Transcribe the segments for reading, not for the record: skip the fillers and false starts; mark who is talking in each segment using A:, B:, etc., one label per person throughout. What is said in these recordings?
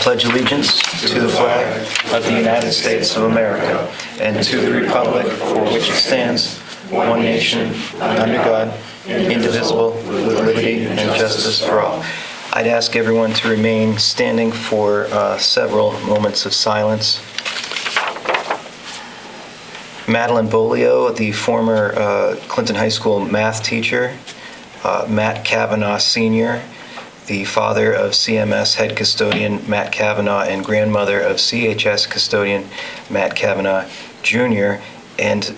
A: pledge allegiance to the flag of the United States of America and to the republic for which it stands, one nation, under God, indivisible, with liberty and justice for all. I'd ask everyone to remain standing for several moments of silence. Madeline Bolio, the former Clinton High School math teacher, Matt Kavanaugh Sr., the father of CMS head custodian Matt Kavanaugh and grandmother of CHS custodian Matt Kavanaugh Jr. and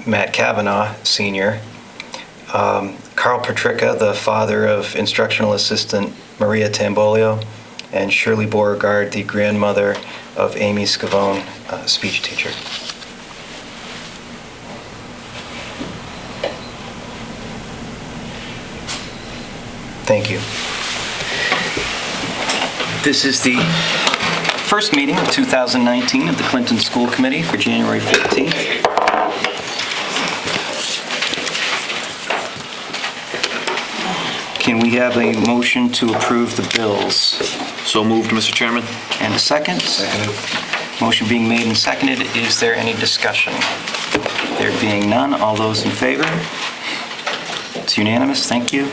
A: Matt Kavanaugh Sr., Carl Petricka, the father of instructional assistant Maria Tambolio, and Shirley Beauregard, the grandmother of Amy Scavone, speech teacher. Thank you. This is the first meeting of 2019 of the Clinton School Committee for January 15th. Can we have a motion to approve the bills?
B: So moved, Mr. Chairman.
A: And a second?
B: Seconded.
A: Motion being made and seconded. Is there any discussion? There being none, all those in favor? It's unanimous. Thank you.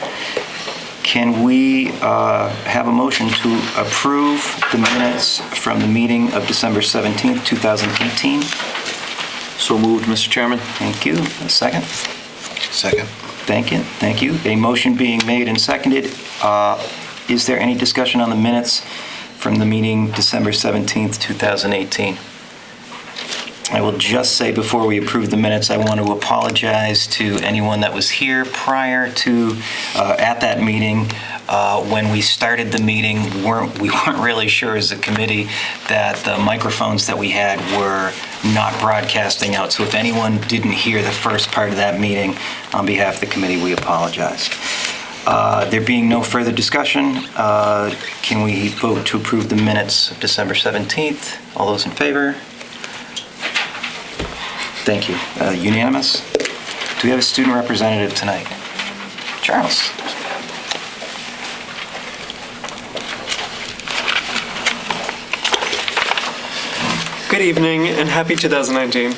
A: Can we have a motion to approve the minutes from the meeting of December 17th, 2018?
B: So moved, Mr. Chairman.
A: Thank you. A second?
B: Second.
A: Thank you. Thank you. A motion being made and seconded. Is there any discussion on the minutes from the meeting December 17th, 2018? I will just say before we approve the minutes, I want to apologize to anyone that was here prior to at that meeting. When we started the meeting, we weren't really sure as a committee that the microphones that we had were not broadcasting out. So if anyone didn't hear the first part of that meeting, on behalf of the committee, we apologize. There being no further discussion, can we vote to approve the minutes of December 17th? All those in favor? Thank you. Unanimous? Do we have a student representative tonight? Charles.
C: Good evening and happy 2019.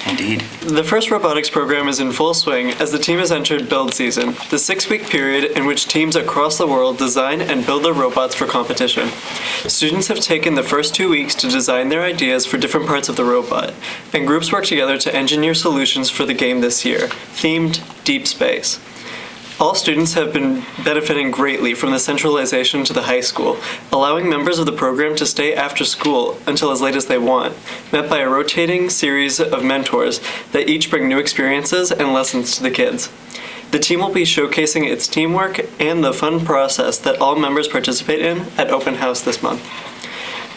A: Indeed.
C: The first robotics program is in full swing as the team has entered build season, the 6-week period in which teams across the world design and build their robots for competition. Students have taken the first 2 weeks to design their ideas for different parts of the robot, and groups work together to engineer solutions for the game this year, themed Deep Space. All students have been benefiting greatly from the centralization to the high school, allowing members of the program to stay after school until as late as they want, met by a rotating series of mentors that each bring new experiences and lessons to the kids. The team will be showcasing its teamwork and the fun process that all members participate in at Open House this month.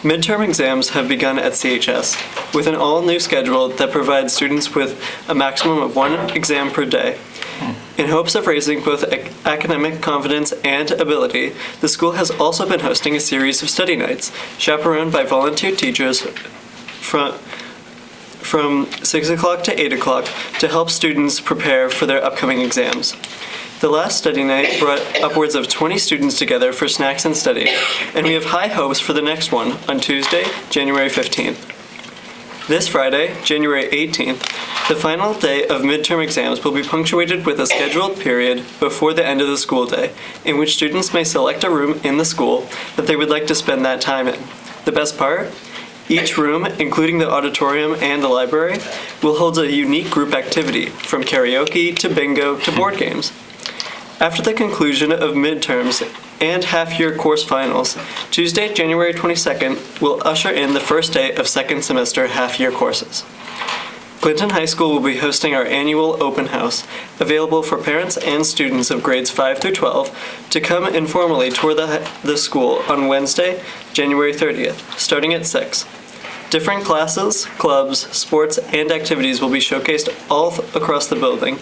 C: Midterm exams have begun at CHS, with an all-new schedule that provides students with a maximum of 1 exam per day. In hopes of raising both academic confidence and ability, the school has also been hosting a series of study nights, chaperoned by volunteer teachers from 6 o'clock to 8 o'clock to help students prepare for their upcoming exams. The last study night brought upwards of 20 students together for snacks and study, and we have high hopes for the next one on Tuesday, January 15th. This Friday, January 18th, the final day of midterm exams will be punctuated with a scheduled period before the end of the school day, in which students may select a room in the school that they would like to spend that time in. The best part? Each room, including the auditorium and the library, will hold a unique group activity, from karaoke to bingo to board games. After the conclusion of midterms and half-year course finals, Tuesday, January 22nd, will usher in the first day of second semester half-year courses. Clinton High School will be hosting our annual open house, available for parents and students of grades 5 through 12 to come informally tour the school on Wednesday, January 30th, starting at 6. Different classes, clubs, sports, and activities will be showcased all across the building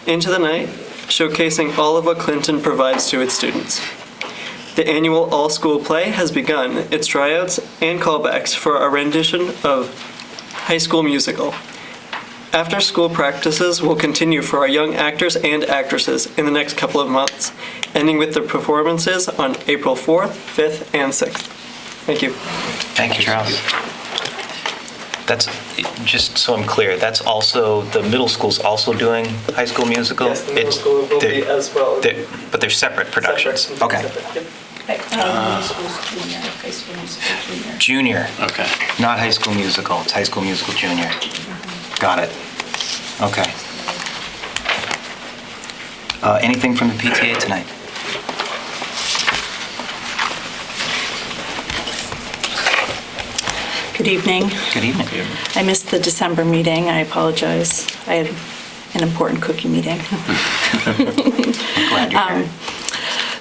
C: into the night, showcasing all of what Clinton provides to its students. The annual all-school play has begun its tryouts and callbacks for our rendition of High School Musical. After-school practices will continue for our young actors and actresses in the next couple of months, ending with the performances on April 4th, 5th, and 6th. Thank you.
A: Thank you, Charles. That's, just so I'm clear, that's also, the middle school's also doing High School Musical?
C: Yes, the middle school will be as well.
A: But they're separate productions?
C: Separate,
A: Okay.
C: separate.
D: Middle school's junior, high school musical junior.
A: Junior,
B: Okay.
A: not High School Musical, it's High School Musical Junior. Got it. Okay. Anything from the PTA tonight?
D: Good evening.
A: Good evening.
D: I missed the December meeting. I apologize. I had an important cookie meeting.
A: Glad you're here.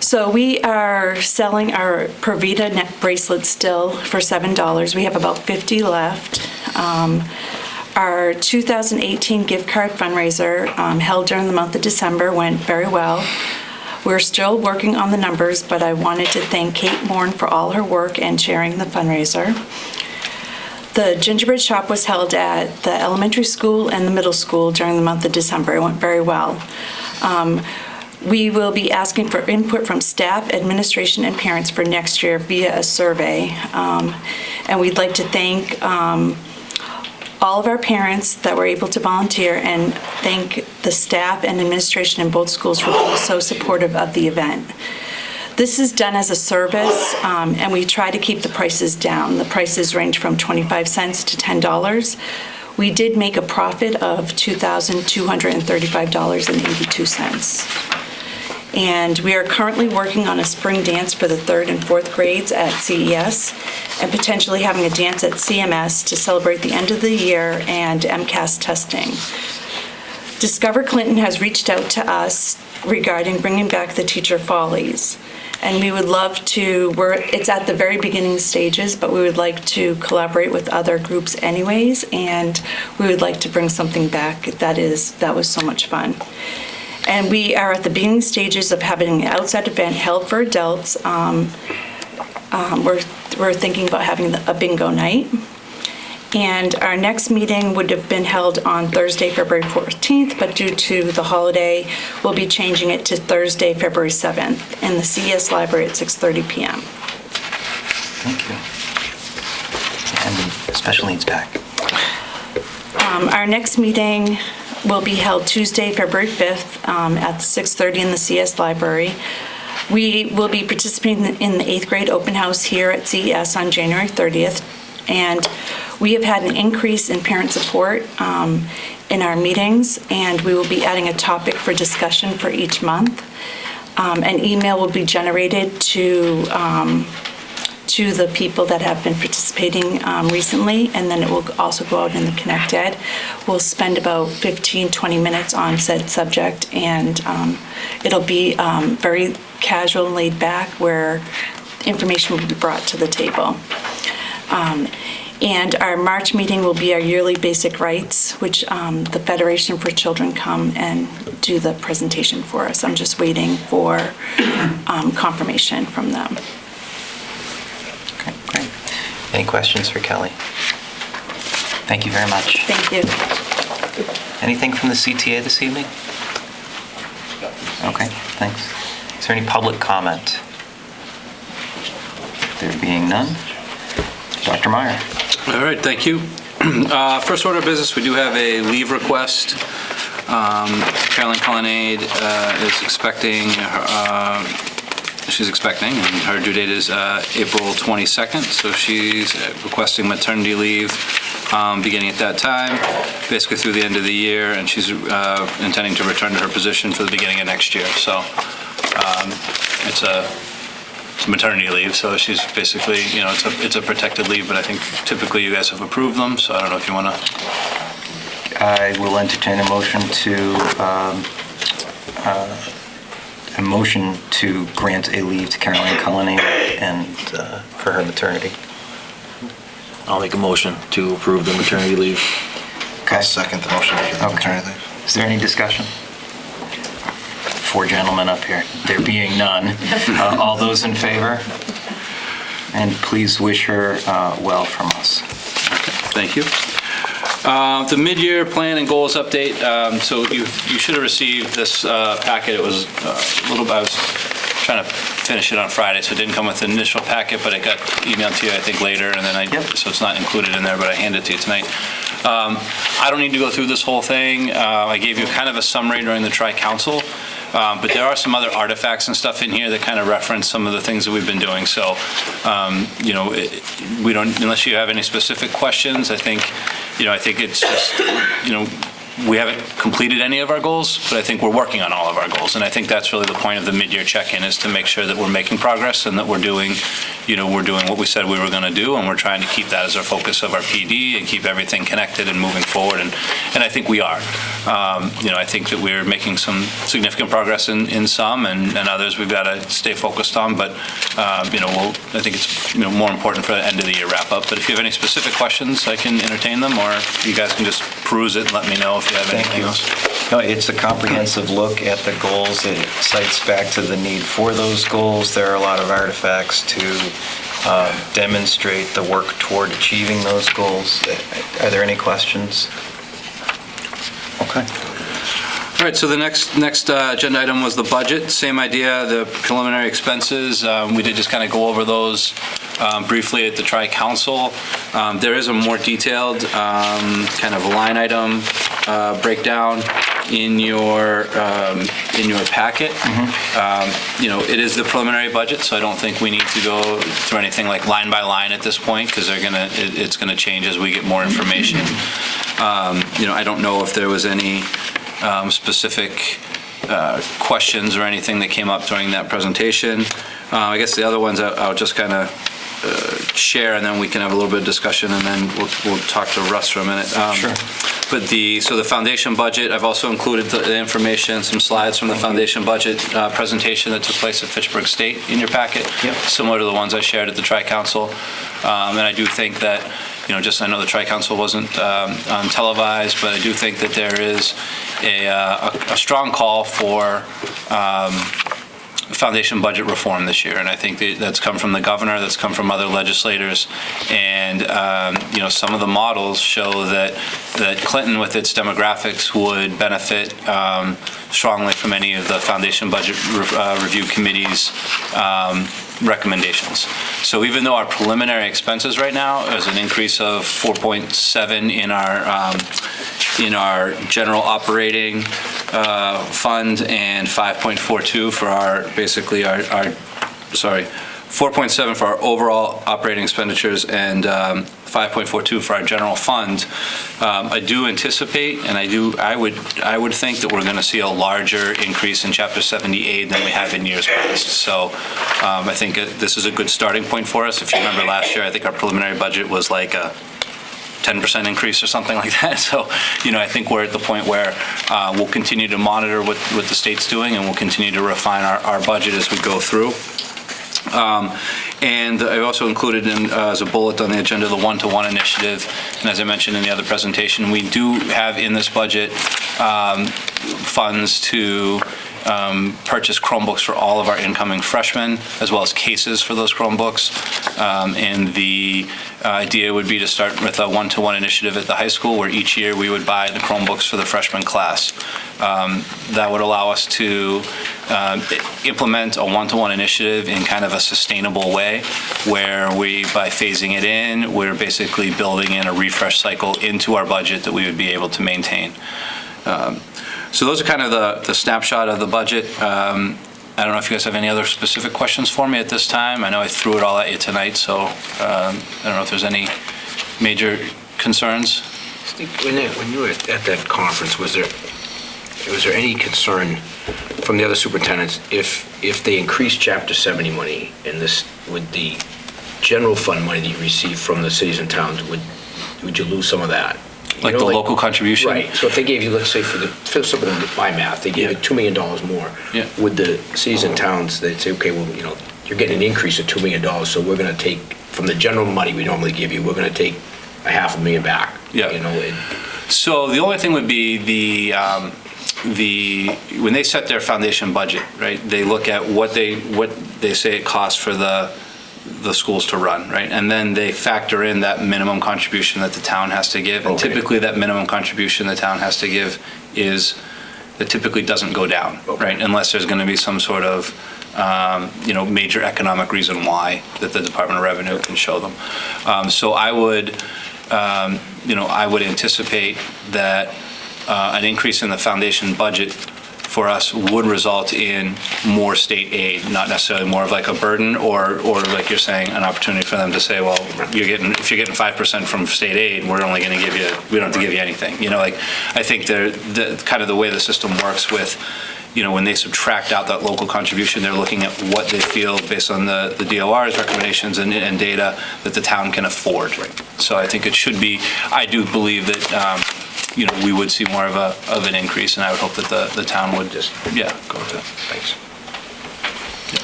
D: So we are selling our Provita neck bracelets still for $7. We have about 50 left. Our 2018 gift card fundraiser held during the month of December went very well. We're still working on the numbers, but I wanted to thank Kate Moore for all her work and chairing the fundraiser. The gingerbread shop was held at the elementary school and the middle school during the month of December. It went very well. We will be asking for input from staff, administration, and parents for next year via a survey. And we'd like to thank all of our parents that were able to volunteer and thank the staff and administration in both schools for being so supportive of the event. This is done as a service, and we try to keep the prices down. The prices range from 25 cents to $10. We did make a profit of $2,235.82. And we are currently working on a spring dance for the 3rd and 4th grades at CES and potentially having a dance at CMS to celebrate the end of the year and MCAS testing. Discover Clinton has reached out to us regarding bringing back the Teacher Follies. And we would love to, it's at the very beginning stages, but we would like to collaborate with other groups anyways, and we would like to bring something back that was so much fun. And we are at the beginning stages of having an outside event held for adults. We're thinking about having a bingo night. And our next meeting would have been held on Thursday, February 14th, but due to the holiday, we'll be changing it to Thursday, February 7th in the CES Library at 6:30 p.m.
A: Thank you. And special needs back.
D: Our next meeting will be held Tuesday, February 5th at 6:30 in the CS Library. We will be participating in the 8th grade open house here at CES on January 30th. And we have had an increase in parent support in our meetings, and we will be adding a topic for discussion for each month. An email will be generated to the people that have been participating recently, and then it will also go out in the Connect Ed. We'll spend about 15-20 minutes on said subject, and it'll be very casual and laid back where information will be brought to the table. And our March meeting will be our yearly basic rights, which the Federation for Children come and do the presentation for us. I'm just waiting for confirmation from them.
A: Okay, great. Any questions for Kelly? Thank you very much.
D: Thank you.
A: Anything from the CTA this evening? Okay, thanks. Is there any public comment? There being none, Dr. Meyer.
E: All right, thank you. First order of business, we do have a leave request. Carolyn Colonnade is expecting, and her due date is April 22nd, so she's requesting maternity leave beginning at that time, basically through the end of the year, and she's intending to return to her position for the beginning of next year. So it's maternity leave, so she's basically, it's a protected leave, but I think typically you guys have approved them, so I don't know if you want to.
A: I will entertain a motion to grant a leave to Caroline Colonnade and for her maternity.
B: I'll make a motion to approve the maternity leave.
A: Okay.
B: I'll second the motion for the
A: Okay.
B: maternity leave.
A: Is there any discussion? 4 gentlemen up here, there being none. All those in favor? And please wish her well from us.
E: Thank you. The mid-year plan and goals update. So you should have received this packet. It was a little bit, I was trying to finish it on Friday, so it didn't come with the initial packet, but it got emailed to you, I think, later, and then so it's not included in there, but I handed it to you tonight. I don't need to go through this whole thing. I gave you kind of a summary during the Tri-Council, but there are some other artifacts and stuff in here that kind of reference some of the things that we've been doing. So, we don't, unless you have any specific questions, I think it's just, we haven't completed any of our goals, but I think we're working on all of our goals. And I think that's really the point of the mid-year check-in, is to make sure that we're making progress and that we're doing what we said we were going to do, and we're trying to keep that as our focus of our PD and keep everything connected and moving forward. And I think we are. I think that we're making some significant progress in some, and others we've got to stay focused on. But, I think it's, more important for the end of the year wrap-up. But if you have any specific questions, I can entertain them, or you guys can just peruse it and let me know if you have anything else.
A: No, it's a comprehensive look at the goals. It cites back to the need for those goals. There are a lot of artifacts to demonstrate the work toward achieving those goals. Are there any questions? Okay.
E: All right, so the next agenda item was the budget. Same idea, the preliminary expenses. We did just kind of go over those briefly at the Tri-Council. There is a more detailed kind of line item breakdown in your packet. It is the preliminary budget, so I don't think we need to go through anything like line by line at this point, because it's gonna change as we get more information. I don't know if there was any specific questions or anything that came up during that presentation. I guess the other ones I'll just kind of share, and then we can have a little bit of discussion, and then we'll talk to Russ for a minute.
A: Sure.
E: But the foundation budget, I've also included the information, some slides from the foundation budget presentation that took place at Fitchburg State in your packet, similar to the ones I shared at the Tri-Council. And I do think that, I know the Tri-Council wasn't televised, but I do think that there is a strong call for foundation budget reform this year, and I think that's come from the governor, that's come from other legislators, and some of the models show that Clinton, with its demographics, would benefit strongly from any of the foundation budget review committee's recommendations. So even though our preliminary expenses right now is an increase of 4.7 in our general operating fund, and 5.42 for our 4.7 for our overall operating expenditures, and 5.42 for our general fund, I do anticipate, and I would think that we're going to see a larger increase in Chapter 70 than we have in years past. So I think this is a good starting point for us. If you remember last year, I think our preliminary budget was like a 10% increase or something like that. So, I think we're at the point where we'll continue to monitor what the state's doing, and we'll continue to refine our budget as we go through. And I also included as a bullet on the agenda the one-to-one initiative. And as I mentioned in the other presentation, we do have in this budget funds to purchase Chromebooks for all of our incoming freshmen, as well as cases for those Chromebooks. And the idea would be to start with a one-to-one initiative at the high school, where each year we would buy the Chromebooks for the freshman class. That would allow us to implement a one-to-one initiative in kind of a sustainable way, where by phasing it in, we're basically building in a refresh cycle into our budget that we would be able to maintain. So those are kind of the snapshot of the budget. I don't know if you guys have any other specific questions for me at this time. I know I threw it all at you tonight, so I don't know if there's any major concerns.
F: When you were at that conference, was there any concern from the other superintendents if they increased Chapter 70 money, and this would the general fund money that you receive from the cities and towns, would you lose some of that?
E: Like the local contribution?
F: Right. So if they gave you, let's say, for some of my math, they gave you $2 million more, would the cities and towns, they'd say, okay, well, you're getting an increase of $2 million, so we're going to take from the general money we normally give you, we're going to take $500,000 back.
E: So the only thing would be when they set their foundation budget, right? They look at what they say it costs for the schools to run, right? And then they factor in that minimum contribution that the town has to give. And typically that minimum contribution the town has to give typically doesn't go down, right? Unless there's going to be some sort of major economic reason why that the Department of Revenue can show them. So I would anticipate that an increase in the foundation budget for us would result in more state aid, not necessarily more of like a burden or like you're saying, an opportunity for them to say, well, if you're getting 5% from state aid, we don't have to give you anything. I think kind of the way the system works with, when they subtract out that local contribution, they're looking at what they feel based on the DOR's recommendations and data that the town can afford. So I think it should be, I do believe that, we would see more of an increase, and I would hope that the town would just, go with it.
F: Thanks.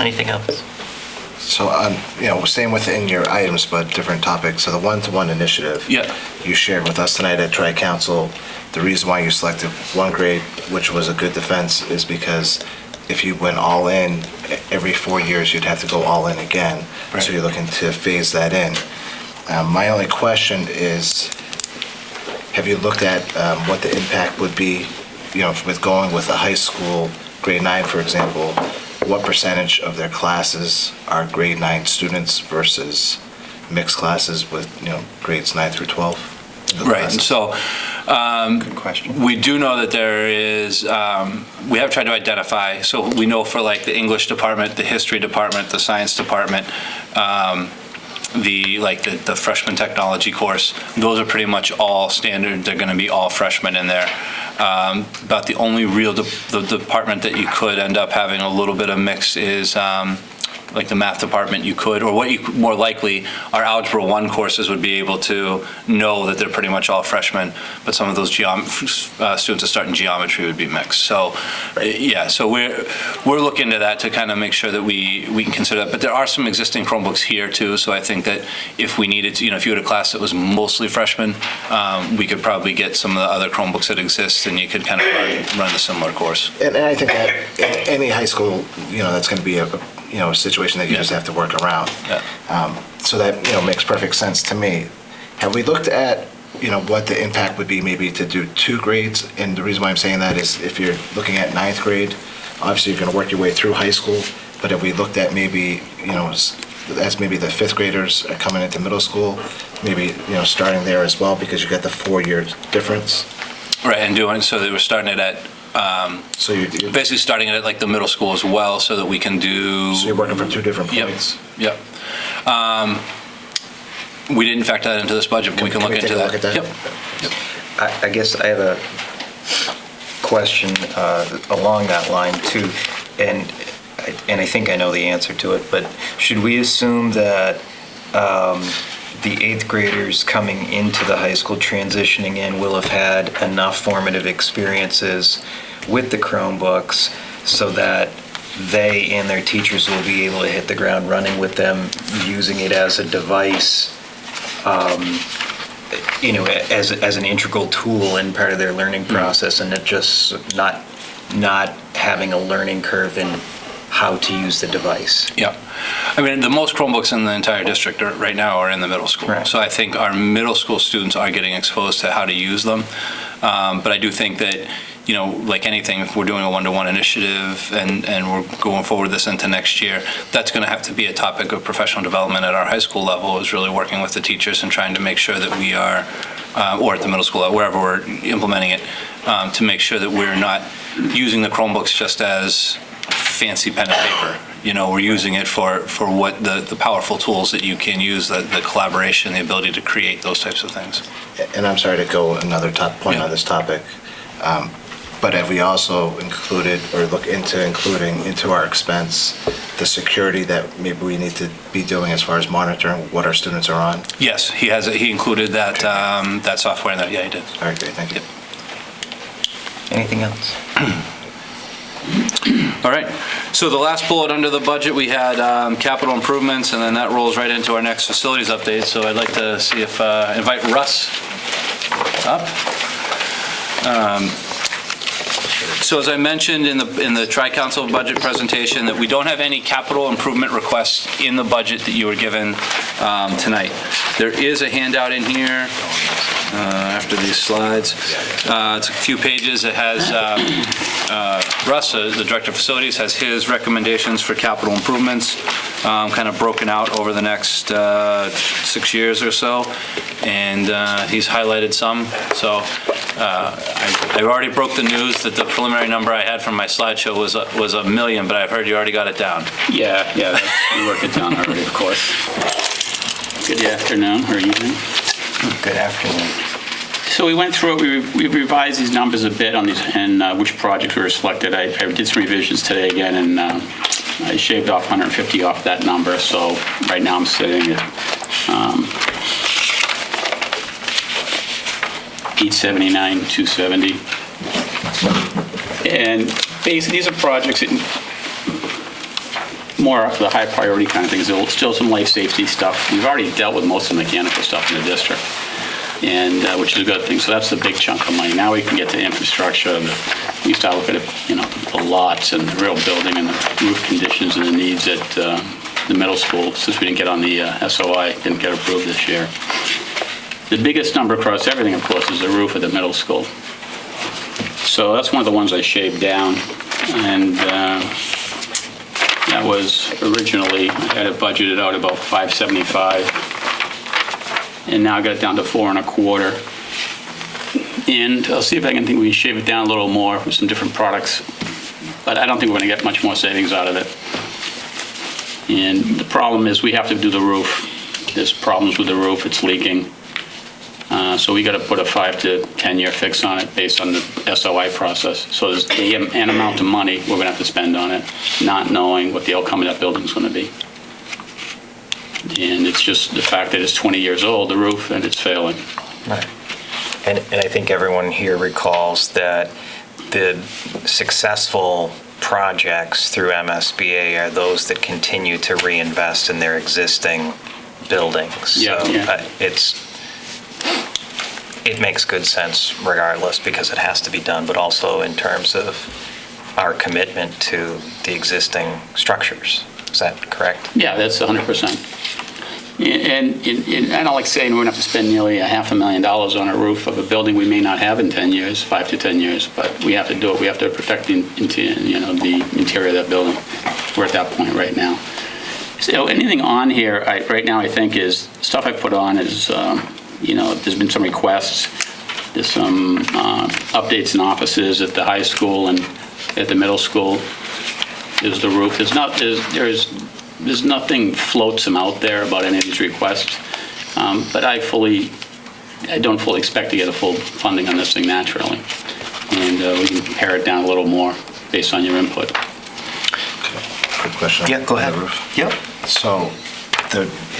A: Anything else?
G: So, staying within your items, but different topics. So the one-to-one initiative.
E: Yeah.
G: You shared with us tonight at Tri-Council, the reason why you selected one grade, which was a good defense, is because if you went all in, every 4 years, you'd have to go all in again.
E: Right.
G: So you're looking to phase that in. My only question is, have you looked at what the impact would be, with going with a high school, grade 9, for example, what percentage of their classes are grade 9 students versus mixed classes with, grades 9 through 12?
E: Right, and so
A: Good question.
E: we do know that there is, we have tried to identify, so we know for like the English department, the history department, the science department, the freshman technology course, those are pretty much all standard. They're going to be all freshmen in there. About the only real the department that you could end up having a little bit of mix is like the math department. You could, or what you more likely, our Algebra 1 courses would be able to know that they're pretty much all freshmen, but some of those students that start in geometry would be mixed. So, so we're looking into that to kind of make sure that we can consider that. But there are some existing Chromebooks here too, so I think that if we needed to, if you had a class that was mostly freshmen, we could probably get some of the other Chromebooks that exist, and you could kind of run a similar course.
G: And I think that in any high school, that's going to be a situation that you just have to work around.
E: Yeah.
G: So that, makes perfect sense to me. Have we looked at, what the impact would be maybe to do 2 grades? And the reason why I'm saying that is if you're looking at 9th grade, obviously you're going to work your way through high school, but have we looked at maybe, as maybe the 5th graders are coming into middle school, maybe, starting there as well, because you got the 4-year difference?
E: Right, and doing, so that we're starting it at,
G: So you're
E: basically starting it at like the middle school as well, so that we can do.
G: So you're working from 2 different
E: Yep,
G: points.
E: yep. We didn't factor that into this budget, but we can look
G: we
E: into
G: take a
E: that.
G: look at that?
E: Yep.
A: I guess I have a question along that line too, and I think I know the answer to it, but should we assume that the 8th graders coming into the high school transitioning in will have had enough formative experiences with the Chromebooks so that they and their teachers will be able to hit the ground running with them, using it as a device, as an integral tool in part of their learning process, and not having a learning curve in how to use the device.
E: Yeah. I mean, the most Chromebooks in the entire district right now are in the middle school.
A: Right.
E: So I think our middle school students are getting exposed to how to use them. But I do think that, like anything, if we're doing a one-to-one initiative and we're going forward this into next year, that's going to have to be a topic of professional development at our high school level, is really working with the teachers and trying to make sure that we are, or at the middle school, wherever we're implementing it, to make sure that we're not using the Chromebooks just as fancy pen and paper. We're using it for what the powerful tools that you can use, the collaboration, the ability to create those types of things.
G: And I'm sorry to go another top point on this topic, but have we also included or look into including into our expense the security that maybe we need to be doing as far as monitoring what our students are on?
E: Yes, he included that that software in there. Yeah, he did.
G: All right, great, thank you.
A: Anything else?
E: All right. So the last bullet under the budget, we had capital improvements, and then that rolls right into our next facilities update. So I'd like to see if invite Russ up. So as I mentioned in the Tri-Council budget presentation, that we don't have any capital improvement requests in the budget that you were given tonight. There is a handout in here after these slides. It's a few pages. It has, Russ, the Director of Facilities, has his recommendations for capital improvements, kind of broken out over the next 6 years or so, and he's highlighted some. So I already broke the news that the preliminary number I had from my slideshow was $1 million, but I've heard you already got it down.
H: Yeah, we worked it down already, of course. Good afternoon or evening.
A: Good afternoon.
H: So we went through it, we revised these numbers a bit on these, and which projects were selected. I did some revisions today again, and I shaved off 150 off that number, so right now I'm sitting at 879, 270. And basically, these are projects that more of the high priority kind of things. There's still some life safety stuff. We've already dealt with most of the mechanical stuff in the district, and which is a good thing. So that's the big chunk of money. Now we can get to infrastructure. We start looking at the lots and the real building and the roof conditions and the needs at the middle school. Since we didn't get on the SOI, didn't get approved this year. The biggest number across everything, of course, is the roof of the middle school. So that's one of the ones I shaved down, and that was originally, I had it budgeted out about 575, and now I got it down to 4.25. And I'll see if we can shave it down a little more with some different products, but I don't think we're going to get much more savings out of it. And the problem is we have to do the roof. There's problems with the roof, it's leaking. So we got to put a 5 to 10 year fix on it based on the SOI process. So there's an amount of money we're going to have to spend on it, not knowing what the outcome of that building is going to be. And it's just the fact that it's 20 years old, the roof, and it's failing.
A: Right. And I think everyone here recalls that the successful projects through MSBA are those that continue to reinvest in their existing buildings.
H: Yeah,
A: So
H: yeah.
A: it makes good sense regardless, because it has to be done, but also in terms of our commitment to the existing structures. Is that correct?
H: Yeah, that's 100%. And I don't like saying we're going to have to spend nearly $500,000 on a roof of a building we may not have in 10 years, 5 to 10 years, but we have to do it. We have to protect the interior of that building. We're at that point right now. So anything on here right now, I think, is stuff I put on is, there's been some requests. There's some updates in offices at the high school and at the middle school. There's the roof. There's nothing floatsome out there about any of these requests, but I don't fully expect to get a full funding on this thing naturally, and we can pare it down a little more based on your input.
G: Quick question.
A: Yeah, go
G: on
A: ahead.
G: the roof.
A: Yep.
G: So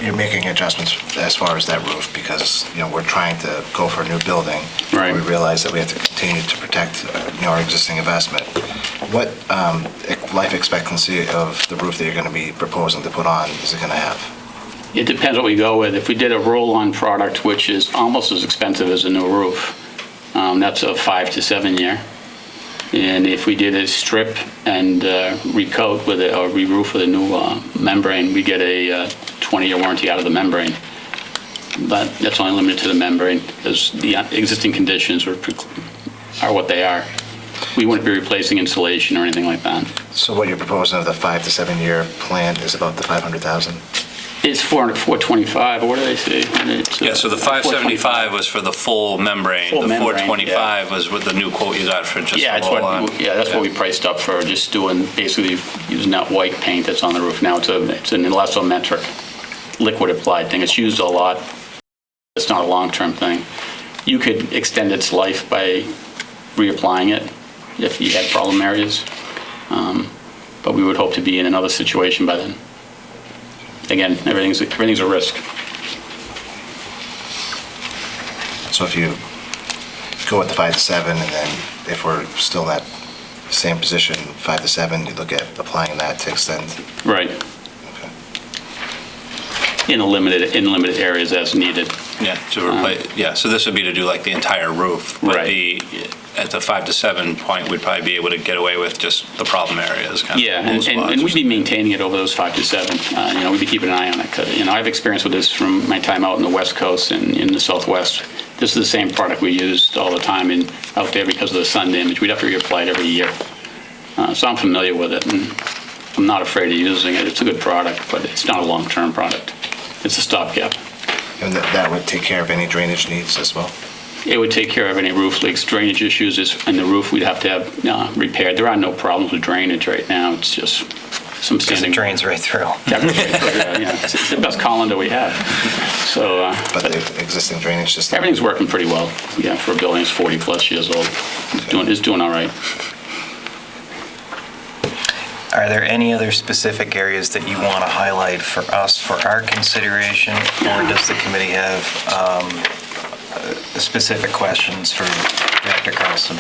G: you're making adjustments as far as that roof because, we're trying to go for a new building.
H: Right.
G: We realize that we have to continue to protect, our existing investment. What life expectancy of the roof that you're going to be proposing to put on is it going to have?
H: It depends what we go with. If we did a roll-on product, which is almost as expensive as a new roof, that's a 5 to 7 year. And if we did a strip and recoat with it or re-roof with a new membrane, we get a 20-year warranty out of the membrane. But that's only limited to the membrane because the existing conditions are what they are. We wouldn't be replacing insulation or anything like that.
G: So what you're proposing of the 5 to 7 year plan is about the 500,000?
H: It's 425, or what did I say?
E: Yeah, so the 575 was for the full membrane.
H: Full
E: The
H: membrane,
E: 425 was with the new quote you got for just
H: Yeah,
E: the roll-on.
H: that's what we priced up for, just doing, basically using that white paint that's on the roof now. It's an elastometric liquid applied thing. It's used a lot. It's not a long-term thing. You could extend its life by reapplying it if you had problem areas. But we would hope to be in another situation by then. Again, everything's a risk.
G: So if you go with the 5 to 7, and then if we're still in that same position, 5 to 7, you look at applying that to extend.
H: Right.
G: Okay.
H: In limited areas as needed.
E: Yeah, to replace, so this would be to do like the entire roof. But
H: Right.
E: at the 5 to 7 point, we'd probably be able to get away with just the problem areas. kind of
H: Yeah,
E: low
H: and
E: spots.
H: we'd be maintaining it over those 5 to 7. We'd be keeping an eye on it. 'Cause, I have experience with this from my time out in the West Coast and in the Southwest. This is the same product we used all the time out there because of the sun damage. We'd have to reapply it every year. So I'm familiar with it, and I'm not afraid of using it. It's a good product, but it's not a long-term product. It's a stopgap.
G: And that would take care of any drainage needs as well?
H: It would take care of any roof leaks, drainage issues in the roof we'd have to have repaired. There are no problems with drainage right now. It's just some
A: Because it
H: standing.
A: drains right through.
H: Yeah, it's the best colander we have. So
G: But the existing drainage system?
H: everything's working pretty well. Yeah, for a building that's 40-plus years old. It's doing all right.
A: Are there any other specific areas that you want to highlight for us for our consideration? Or does the committee have specific questions for Director Carlson?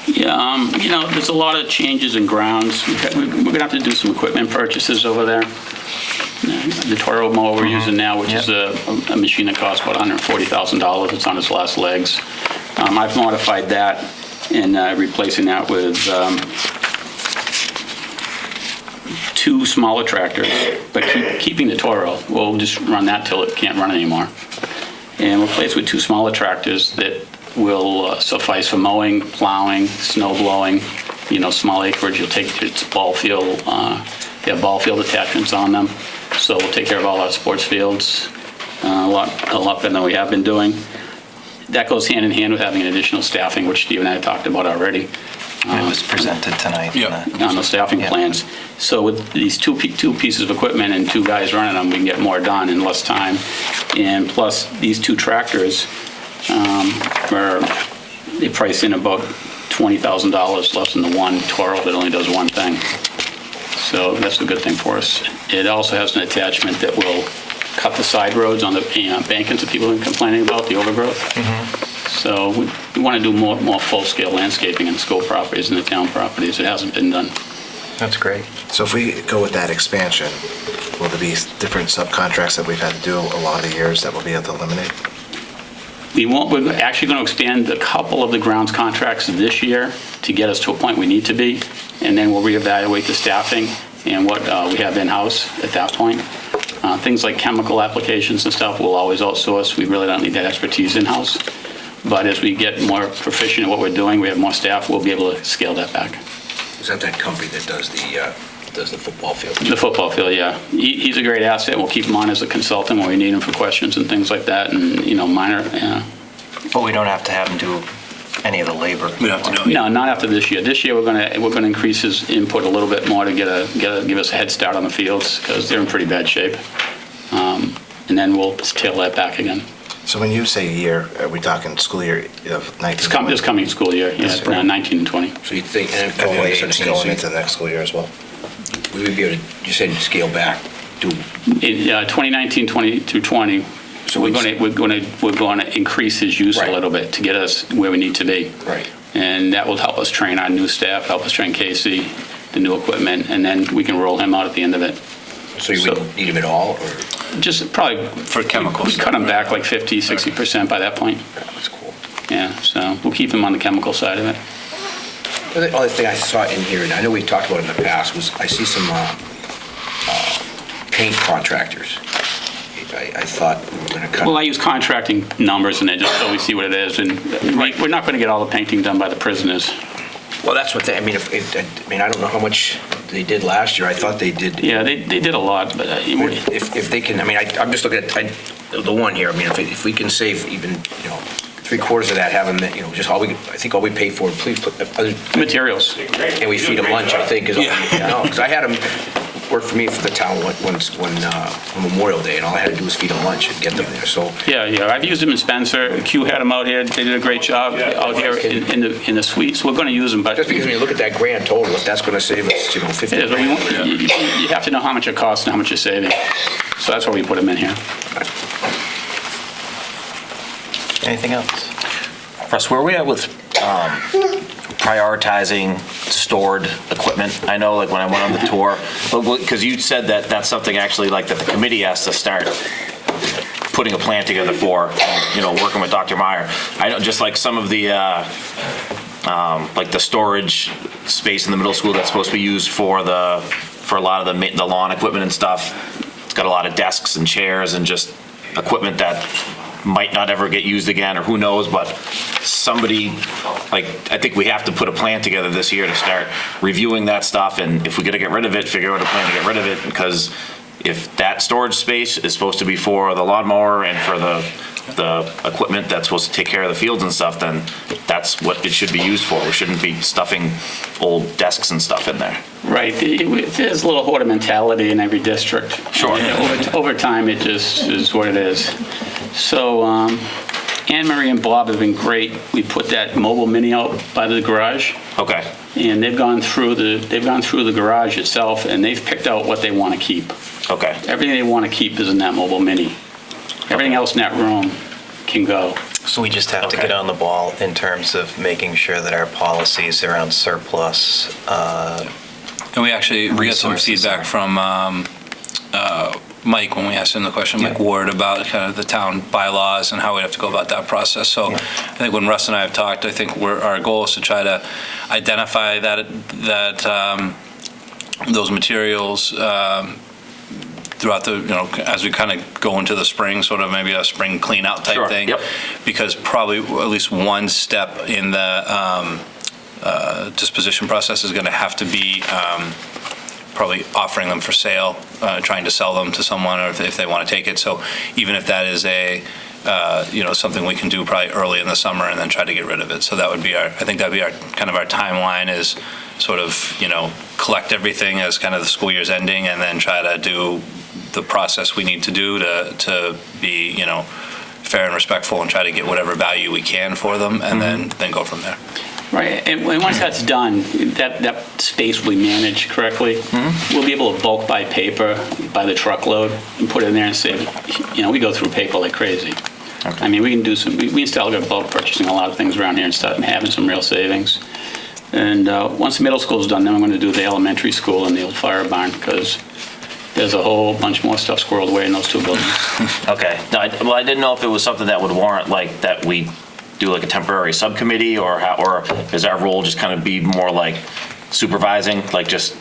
H: Yeah, there's a lot of changes in grounds. We're going to have to do some equipment purchases over there. The Toro mower we're using now, which is a machine that costs about $140,000. It's on its last legs. I've modified that and replacing that with 2 smaller tractors, but keeping the Toro. We'll just run that till it can't run anymore. And replace with 2 smaller tractors that will suffice for mowing, plowing, snow blowing, small acreage. You'll take its ball field, they have ball field attachments on them. So we'll take care of all our sports fields a lot better than we have been doing. That goes hand in hand with having an additional staffing, which Steve and I talked about already.
A: It was presented tonight.
E: Yeah.
H: On the staffing
A: Yeah.
H: plans. So with these two pieces of equipment and 2 guys running them, we can get more done in less time. And plus, these 2 tractors, they price in about $20,000 less than the one Toro that only does one thing. So that's a good thing for us. It also has an attachment that will cut the side roads on the bankings that people have been complaining about, the overgrowth. So we want to do more full-scale landscaping in the school properties and the town properties. It hasn't been done.
A: That's great.
G: So if we go with that expansion, will there be different subcontracts that we've had to do a lot of years that we'll be able to eliminate?
H: We're actually going to expand a couple of the grounds contracts this year to get us to a point we need to be, and then we'll reevaluate the staffing and what we have in-house at that point. Things like chemical applications and stuff, we'll always outsource. We really don't need that expertise in-house. But as we get more proficient at what we're doing, we have more staff, we'll be able to scale that back.
F: Is that company that does the football field?
H: The football field, yeah. He's a great asset. We'll keep him on as a consultant when we need him for questions and things like that, and, minor.
A: But we don't have to have him do any of the labor.
E: We don't have to do it.
H: No, not after this year. This year, we're gonna increase his input a little bit more to give us a head start on the fields, because they're in pretty bad shape. And then we'll tail that back again.
G: So when you say year, are we talking school year of 19?
H: This coming school year,
G: This
H: yeah,
G: spring.
H: 19 and 20.
F: So you think, and
G: Going
F: I misunderstand,
G: going
F: so
G: into the next school year as well?
F: we would be able to, you said scale back to,
H: In 2019, 20 through 20,
F: So
H: we're
F: it's-
H: going to increase his use a
F: Right.
H: little bit to get us where we need to be.
F: right.
H: And that will help us train our new staff, help us train Casey, the new equipment, and then we can roll him out at the end of it.
F: So you wouldn't need them at all, or?
H: Just probably,
E: For chemicals.
H: we cut him back like 50, 60% by that point.
F: That's cool.
H: Yeah, so we'll keep him on the chemical side of it.
F: The other thing I saw in here, and I know we talked about it in the past, was I see some paint contractors. I thought we were going to cut.
H: Well, I use contracting numbers and then just so we see what it is. And we're not going to get all the painting done by the prisoners.
F: Well, that's what they, I mean, I don't know how much they did last year. I thought they did.
H: Yeah, they did a lot, but
F: If they can, I mean, I'm just looking at the one here. I mean, if we can save even, 3/4 of that, have them, just I think all we pay for, please put,
H: materials.
F: and we feed them lunch, I think, is all, because I had them work for me for the town on Memorial Day, and all I had to do was feed them lunch and get them there, so.
H: Yeah, I've used them in Spencer. Q had them out here. They did a great job out here in the suites. We're going to use them, but
F: Just because when you look at that grand total, if that's going to save us, 50
H: it is, but
F: grand.
H: you have to know how much it costs and how much you're saving. So that's why we put them in here.
A: Anything else?
B: Russ, where are we at with prioritizing stored equipment? I know, like, when I went on the tour, but because you said that that's something actually like that the committee has to start putting a plan together for, working with Dr. Meyer. I know, just like some of the, like the storage space in the middle school that's supposed to be used for a lot of the lawn equipment and stuff. It's got a lot of desks and chairs and just equipment that might not ever get used again, or who knows, but somebody, like, I think we have to put a plan together this year to start reviewing that stuff, and if we gotta get rid of it, figure out a plan to get rid of it, because if that storage space is supposed to be for the lawnmower and for the equipment that's supposed to take care of the fields and stuff, then that's what it should be used for. We shouldn't be stuffing old desks and stuff in there.
H: Right, there's a little hoarder mentality in every district.
B: Sure.
H: Over time, it just is what it is. So Anne Marie and Bob have been great. We put that mobile mini out by the garage,
B: Okay,
H: and they've gone through the garage itself, and they've picked out what they want to keep.
B: okay.
H: Everything they want to keep is in that mobile mini. Everything else in that room can go.
A: So we just have to
B: Okay.
A: get on the ball in terms of making sure that our policies around surplus,
E: And we got some
A: Resources.
E: feedback from Mike when we asked him the question, Mike Ward, about kind of the town bylaws and how we have to go about that process. So
A: Yeah.
E: I think when Russ and I have talked, I think our goal is to try to identify those materials throughout as we kind of go into the spring, sort of maybe a spring clean out type
B: Sure,
E: thing.
B: yep.
E: Because probably at least one step in the disposition process is going to have to be probably offering them for sale, trying to sell them to someone, or if they want to take it. So even if that is something we can do probably early in the summer and then try to get rid of it. So that would be I think that'd be our timeline, is sort of, collect everything as kind of the school year's ending, and then try to do the process we need to do to be, fair and respectful, and try to get whatever value we can for them, and then go from there.
H: Right, and once that's done, that space will be managed correctly. We'll be able to bulk buy paper by the truckload and put it in there and say, we go through paper like crazy. I mean, we can do we still got bulk purchasing a lot of things around here and start having some real savings. And once the middle school's done, then I'm going to do the elementary school and the old fire barn, because there's a whole bunch more stuff squirreled away in those two buildings.
B: Okay. No, I didn't know if it was something that would warrant, like, that we do like a temporary subcommittee, or is our role just kind of be more like supervising, like just,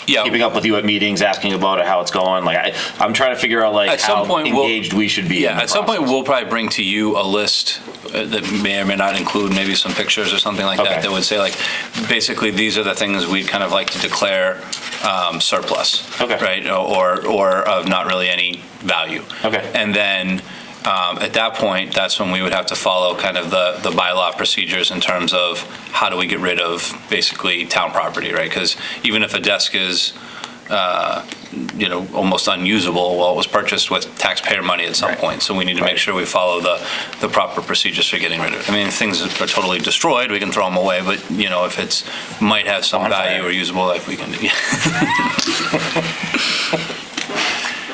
B: keeping up with you at meetings, asking about it, how it's going? Like, I'm trying to figure out, like,
E: At some
B: how
E: point,
B: engaged we should be in the
E: at some point,
B: process.
E: we'll probably bring to you a list that may or may not include maybe some pictures or something like
B: Okay.
E: that would say, like, basically, these are the things we'd kind of like to declare surplus.
B: Okay.
E: Right? Or of not really any value.
B: Okay.
E: And then at that point, that's when we would have to follow kind of the bylaw procedures in terms of how do we get rid of basically town property, right? Because even if a desk is, almost unusable, well, it was purchased with taxpayer money at some point. So we need to make sure we follow the proper procedures for getting rid of it. I mean, if things are totally destroyed, we can throw them away, but, if it's, might have some value or usable, like we can do.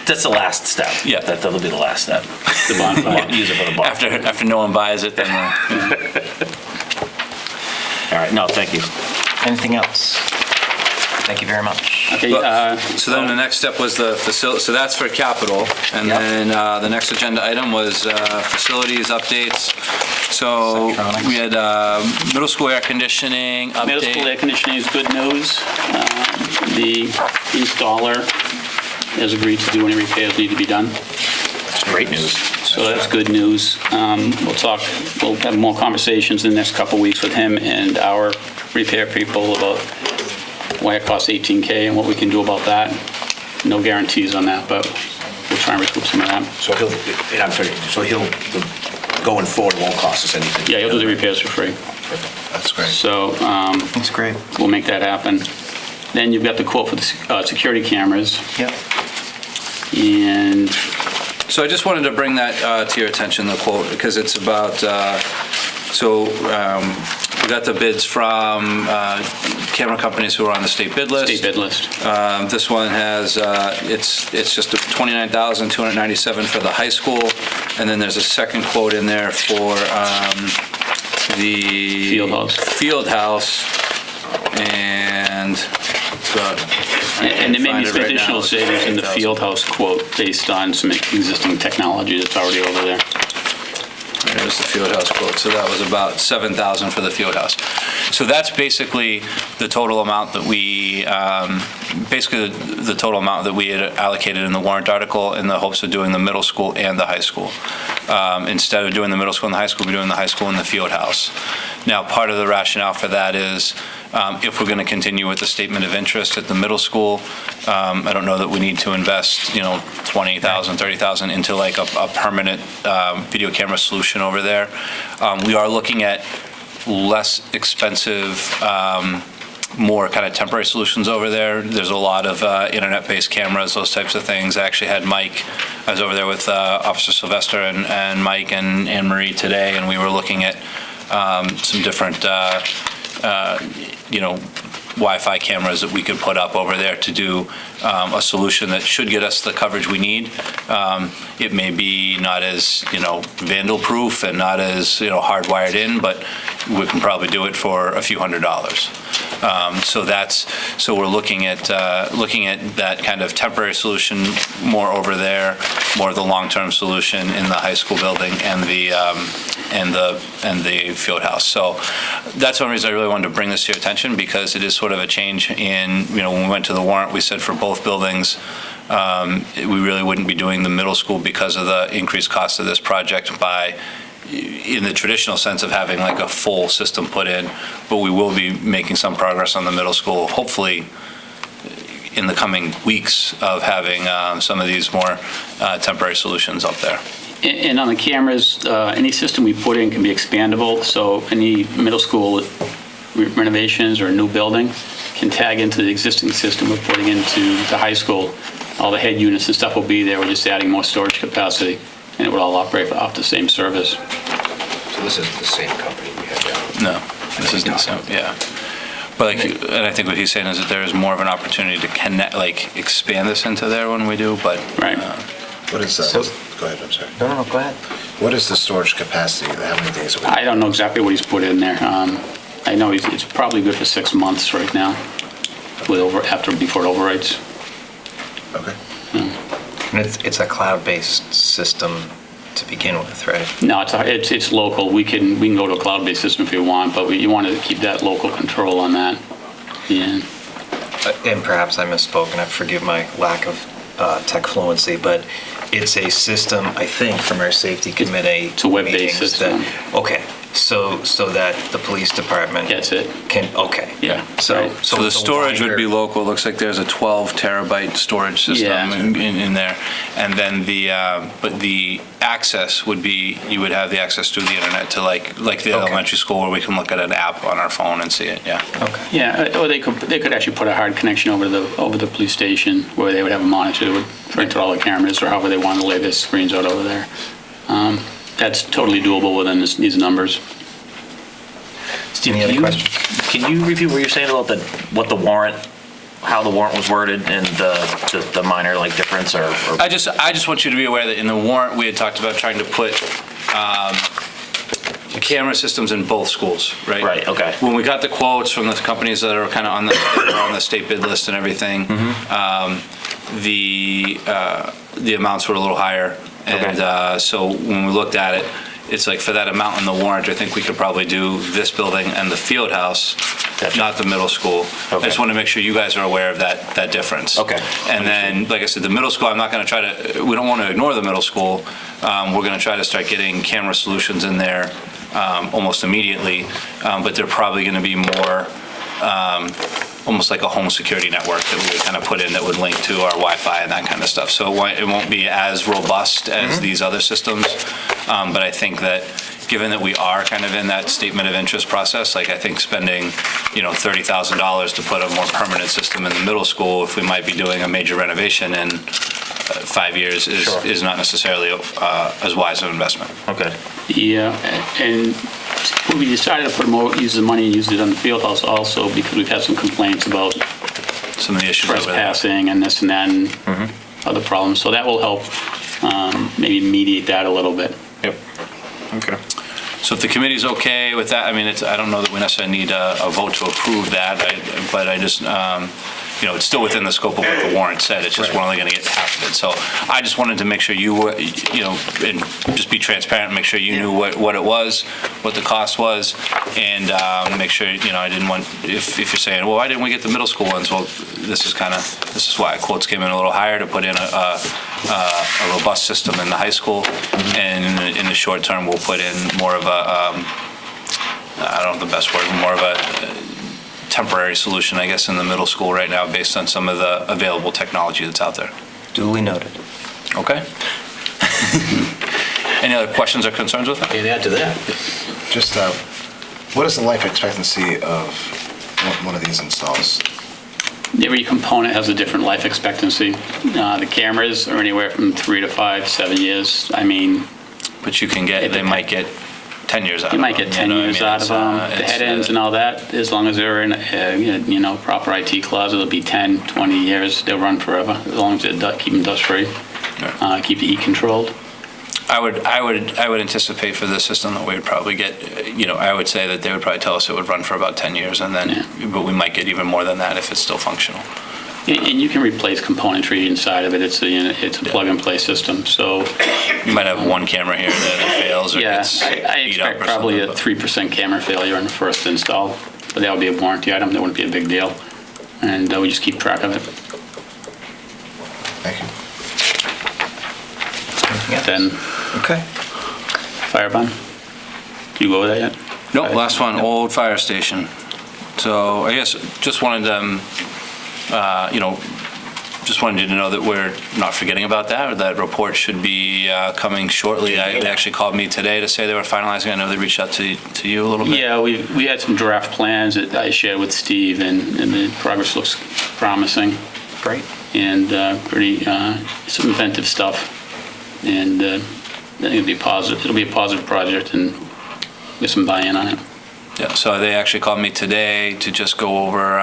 B: That's the last step.
E: Yeah.
B: That'll be the last step.
H: The bonfire.
B: Use it for the bar.
E: After no one buys it, then
B: All right, no, thank you.
A: anything else? Thank you very much.
H: Okay,
E: So then the next step was the facility, so that's for capital. And
A: Yep.
E: then the next agenda item was facilities updates. So
A: Electronics.
E: we had middle school air conditioning update.
H: middle school air conditioning is good news. The installer has agreed to do any repairs need to be done.
B: It's great news.
H: So that's good news. We'll have more conversations in the next couple of weeks with him and our repair people about why it costs $18K and what we can do about that. No guarantees on that, but we'll try and recoup some of that.
F: So going forward, it won't cost us anything?
H: Yeah, he'll do the repairs for free.
G: That's great.
H: So
A: That's great.
H: we'll make that happen. Then you've got the quote for the security cameras.
A: Yep.
H: And
E: So I just wanted to bring that to your attention, the quote, because it's about, we got the bids from camera companies who are on the state bid list.
H: state bid list.
E: This one has, it's just $29,297 for the high school, and then there's a second quote in there for the
H: Field house.
E: Field house, and
H: And there may be
E: Find it
H: some
E: right now.
H: additional
E: It's
H: savings in the
E: 8,000.
H: field house quote based on some existing technology that's already over there.
E: There's the field house quote, so that was about 7,000 for the field house. So that's basically the total amount that we, the total amount that we had allocated in the warrant article in the hopes of doing the middle school and the high school. Instead of doing the middle school and the high school, we're doing the high school and the field house. Now, part of the rationale for that is if we're going to continue with the statement of interest at the middle school, I don't know that we need to invest, $20,000, $30,000 into like a permanent video camera solution over there. We are looking at less expensive, more kind of temporary solutions over there. There's a lot of internet-based cameras, those types of things. I actually had Mike, I was over there with Officer Sylvester and Mike and Anne Marie today, and we were looking at some different, Wi-Fi cameras that we could put up over there to do a solution that should get us the coverage we need. It may be not as, vandal-proof and not as, hardwired in, but we can probably do it for a few $100s. So we're looking at that kind of temporary solution more over there, more of the long-term solution in the high school building and the field house. So that's one reason I really wanted to bring this to your attention, because it is sort of a change in, when we went to the warrant, we said for both buildings, we really wouldn't be doing the middle school because of the increased cost of this project in the traditional sense of having like a full system put in, but we will be making some progress on the middle school, hopefully in the coming weeks, of having some of these more temporary solutions up there.
H: And on the cameras, any system we put in can be expandable, so any middle school renovations or new building can tag into the existing system we're putting into the high school. All the head units and stuff will be there, we're just adding more storage capacity, and it would all operate off the same service.
F: So this isn't the same company we had down?
E: No, this isn't, yeah. But and I think what he's saying is that there is more of an opportunity to connect, like expand this into there when we do, but.
H: Right.
G: What is that? Go ahead, I'm sorry.
A: No, go ahead.
G: What is the storage capacity? How many days a week?
H: I don't know exactly what he's put in there. I know it's probably good for 6 months right now, before it overrides.
G: Okay.
A: And it's a cloud-based system to begin with, right?
H: No, it's local. We can go to a cloud-based system if you want, but you want to keep that local control on that. Yeah.
A: And perhaps I misspoke, and I forgive my lack of tech fluency, but it's a system, I think, from our safety committee.
H: It's a web-based
A: meetings
H: system.
A: Okay, so that the police department.
H: That's it.
A: Okay.
H: Yeah.
A: So
H: Right.
E: So the
A: it's a
E: storage would be
A: wider-
E: local. It looks like there's a 12 terabyte storage system
H: Yeah.
E: in there. And then but the access would be, you would have the access through the internet to like the
A: Okay.
E: elementary school where we can look at an app on our phone and see it, yeah.
A: Okay.
H: Yeah, or they could actually put a hard connection over the police station where they would have a monitor that would rent all the cameras or however they want to lay their screens out over there. That's totally doable within these numbers.
B: Steve,
A: Any other questions?
B: Can you review what you're saying about how the warrant was worded and the minor difference or?
E: I just want you to be aware that in the warrant, we had talked about trying to put camera systems in both schools, right?
B: Right, okay.
E: When we got the quotes from the companies that are kind of on the state bid list and everything, the amounts were a little higher. And
B: Okay.
E: so when we looked at it, it's like for that amount in the warrant, I think we could probably do this building and the field house,
B: Gotcha.
E: not the middle school. I
B: Okay.
E: just want to make sure you guys are aware of that difference.
B: Okay.
E: And then, like I said, the middle school, I'm not going to try to, we don't want to ignore the middle school. We're going to try to start getting camera solutions in there almost immediately, but they're probably going to be more almost like a home security network that we would kind of put in that would link to our Wi-Fi and that kind of stuff. So it won't be as robust as these other systems, but I think that given that we are kind of in that statement of interest process, I think spending, $30,000 to put a more permanent system in the middle school, if we might be doing a major renovation in 5 years, is not necessarily as wise an investment.
B: Okay.
H: Yeah, and we decided to use the money and use it on the field house also because we've had some complaints about
E: Some of the issues over there.
H: trespassing and this and that and other problems. So that will help maybe mediate that a little bit.
B: Yep. Okay.
E: So if the committee's okay with that, I mean, I don't know that we necessarily need a vote to approve that, but I just, it's still within the scope of what the warrant said, it's just we're only going to get half of it. So I just wanted to make sure you were, and just be transparent, and make sure you knew what it was, what the cost was, and make sure, I didn't want, if you're saying, well, why didn't we get the middle school ones? Well, this is why quotes came in a little higher to put in a robust system in the high school, and in the short term, we'll put in more of a, I don't know the best word, more of a temporary solution, I guess, in the middle school right now, based on some of the available technology that's out there.
A: Duly noted.
E: Okay? Any other questions or concerns with that?
F: And add to that,
G: Just, what is the life expectancy of one of these installs?
H: Every component has a different life expectancy. The cameras are anywhere from 3 to 5, 7 years. I mean,
E: But they might get 10 years out of them.
H: you might get 10 years out of them. The head ends and all that, as long as they're in a proper IT closet, it'll be 10, 20 years. They'll run forever, as long as they keep them dust-free, keep the heat controlled.
E: I would anticipate for this system that we would probably get, I would say that they would probably tell us it would run for about 10 years, and then, but we might get even more than that if it's still functional.
H: And you can replace componentry inside of it. It's a plug-and-play system, so
E: You might have one camera here that fails or
H: yeah,
E: gets
H: I
E: beat up
H: expect
E: or
H: probably a
E: something.
H: 3% camera failure on the first install, but that would be a warranty item. That wouldn't be a big deal, and we just keep track of it.
G: Thank you.
A: Anything else?
H: Then
A: Okay.
H: fire bond. Do you go with that yet?
E: No, last one, old fire station. So I guess just wanted to, just wanted you to know that we're not forgetting about that, or that report should be coming shortly. They actually called me today to say they were finalizing. I know they reached out to you a little bit.
H: Yeah, we had some draft plans that I shared with Steve, and the progress looks promising.
A: Great.
H: And pretty some inventive stuff, and I think it'll be positive. It'll be a positive project, and get some buy-in on it.
E: Yeah, so they actually called me today to just go over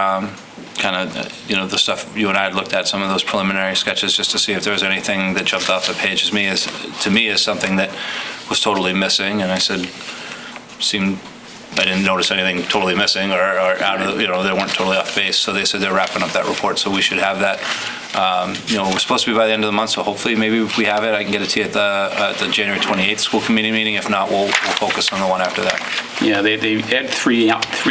E: kind of, the stuff you and I had looked at, some of those preliminary sketches, just to see if there was anything that jumped off the page to me as something that was totally missing. And I said, I didn't notice anything totally missing or out of, they weren't totally off base. So they said they're wrapping up that report, so we should have that. We're supposed to be by the end of the month, so hopefully maybe if we have it, I can get it to you at the January 28th school committee meeting. If not, we'll focus on the one after that.
H: Yeah, they had three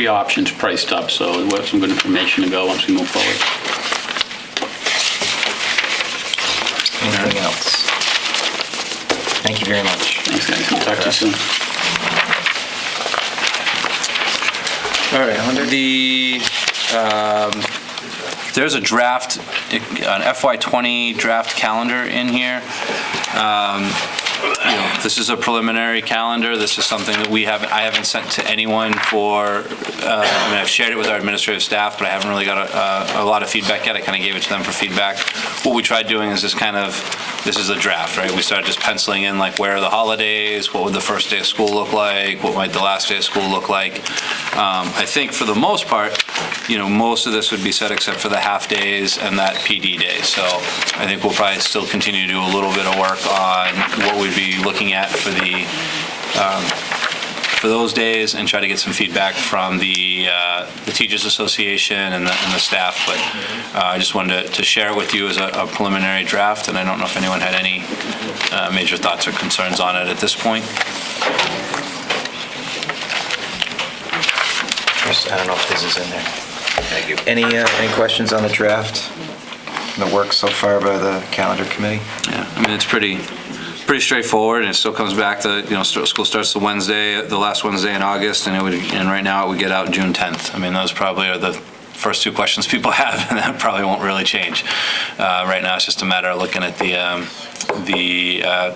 H: options priced up, so we'll have some good information to go once we move forward.
A: Anything else? Thank you very much.
H: Thanks, guys. I'll talk to you soon.
E: All right, under there's a draft, an FY20 draft calendar in here. This is a preliminary calendar. This is something that I haven't sent to anyone for, I've shared it with our administrative staff, but I haven't really got a lot of feedback yet. I kind of gave it to them for feedback. What we tried doing is this is a draft, right? We started just penciling in, like, where are the holidays? What would the first day of school look like? What might the last day of school look like? I think for the most part, most of this would be set except for the half days and that PD day. So I think we'll probably still continue to do a little bit of work on what we'd be looking at for those days, and try to get some feedback from the Teachers Association and the staff. But I just wanted to share it with you as a preliminary draft, and I don't know if anyone had any major thoughts or concerns on it at this point.
A: Chris, I don't know if this is in there. Thank you. Any questions on the draft? The work so far by the calendar committee?
E: Yeah, it's pretty straightforward, and it still comes back to, school starts the last Wednesday in August, and right now it would get out June 10th. Those probably are the first two questions people have, and that probably won't really change. Right now, it's just a matter of looking at the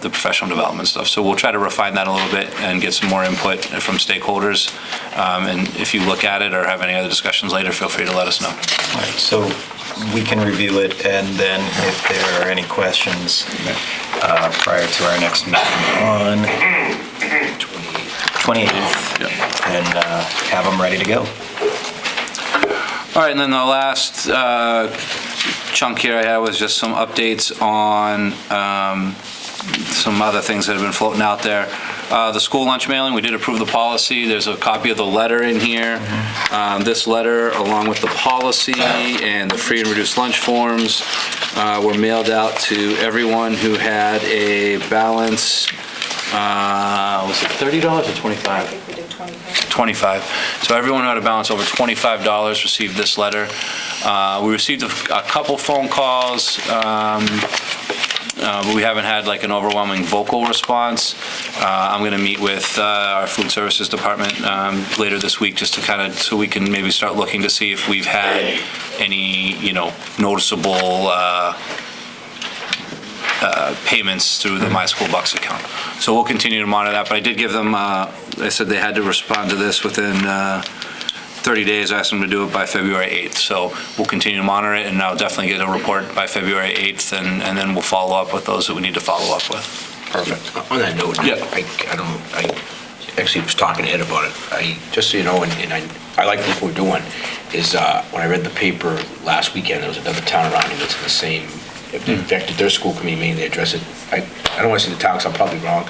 E: professional development stuff. So we'll try to refine that a little bit and get some more input from stakeholders. And if you look at it or have any other discussions later, feel free to let us know.
A: All right, so we can review it, and then if there are any questions prior to our next meeting on 28th, and have them ready to go.
E: All right, and then the last chunk here I had was just some updates on some other things that have been floating out there. The school lunch mailing, we did approve the policy. There's a copy of the letter in here. This letter, along with the policy and the free and reduced lunch forms, were mailed out to everyone who had a balance, was it $30 or $25?
D: I think we did 25.
E: 25. So everyone who had a balance over $25 received this letter. We received a couple phone calls, but we haven't had like an overwhelming vocal response. I'm going to meet with our food services department later this week just to kind of, so we can maybe start looking to see if we've had any, noticeable payments through the My School Bucks account. So we'll continue to monitor that, but I did give them, they said they had to respond to this within 30 days. I asked them to do it by February 8th. So we'll continue to monitor it, and I'll definitely get a report by February 8th, and then we'll follow up with those that we need to follow up with.
F: Perfect. On that note,
E: Yeah.
F: I actually was talking to Ed about it. Just so you know, and I like what we're doing, is when I read the paper last weekend, there was another town around here that's in the same, in fact, their school committee meeting, they addressed it. I don't want to say the town, 'cause I'm probably wrong,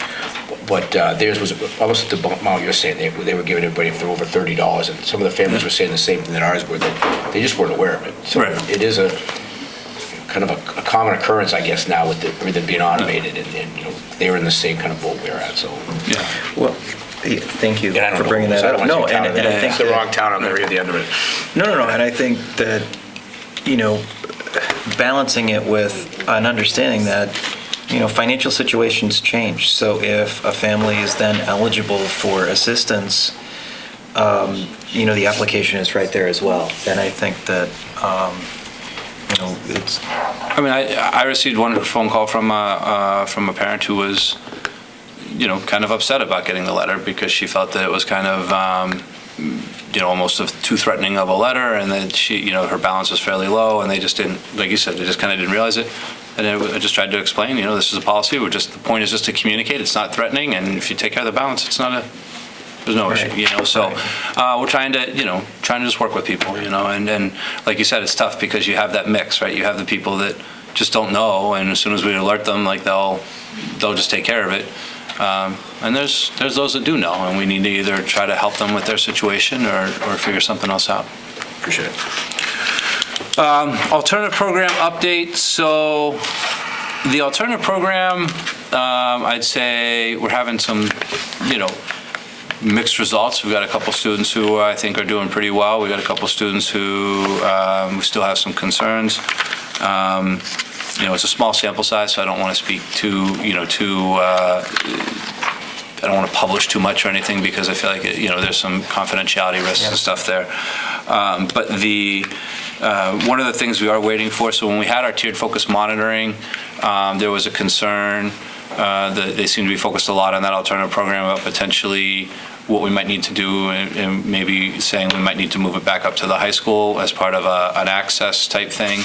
F: but theirs was almost the amount you're saying. They were giving everybody for over $30, and some of the families were saying the same thing that ours were, that they just weren't aware of it. So
E: Right.
F: it is a kind of a common occurrence, I guess, now with everything being automated, and they were in the same kind of boat we're at, so.
E: Yeah.
A: Well, thank you
F: And I don't
A: for
F: know,
A: bringing that
F: so I don't
A: up.
F: wanna
A: No,
F: say town,
A: and I think
F: it's the
A: that-
F: wrong town, I'm never at the end of it.
A: No, and I think that, balancing it with an understanding that, financial situations change. So if a family is then eligible for assistance, the application is right there as well. And I think that, it's,
E: I mean, I received one phone call from a parent who was, kind of upset about getting the letter because she felt that it was kind of, almost too threatening of a letter, and that she, her balance was fairly low, and they just didn't, like you said, they just kind of didn't realize it. And I just tried to explain, this is a policy. The point is just to communicate. It's not threatening, and if you take care of the balance, there's no issue, So we're trying to just work with people, and like you said, it's tough because you have that mix, right? You have the people that just don't know, and as soon as we alert them, like they'll just take care of it. And there's those that do know, and we need to either try to help them with their situation or figure something else out.
F: Appreciate it.
E: Alternative program update. So the alternative program, I'd say we're having some, mixed results. We've got a couple students who I think are doing pretty well. We've got a couple students who we still have some concerns. It's a small sample size, so I don't want to speak I don't want to publish too much or anything because I feel like, there's some confidentiality risks and stuff there. But one of the things we are waiting for, so when we had our tiered focus monitoring, there was a concern that they seem to be focused a lot on that alternative program about potentially what we might need to do, and maybe saying we might need to move it back up to the high school as part of an access type thing.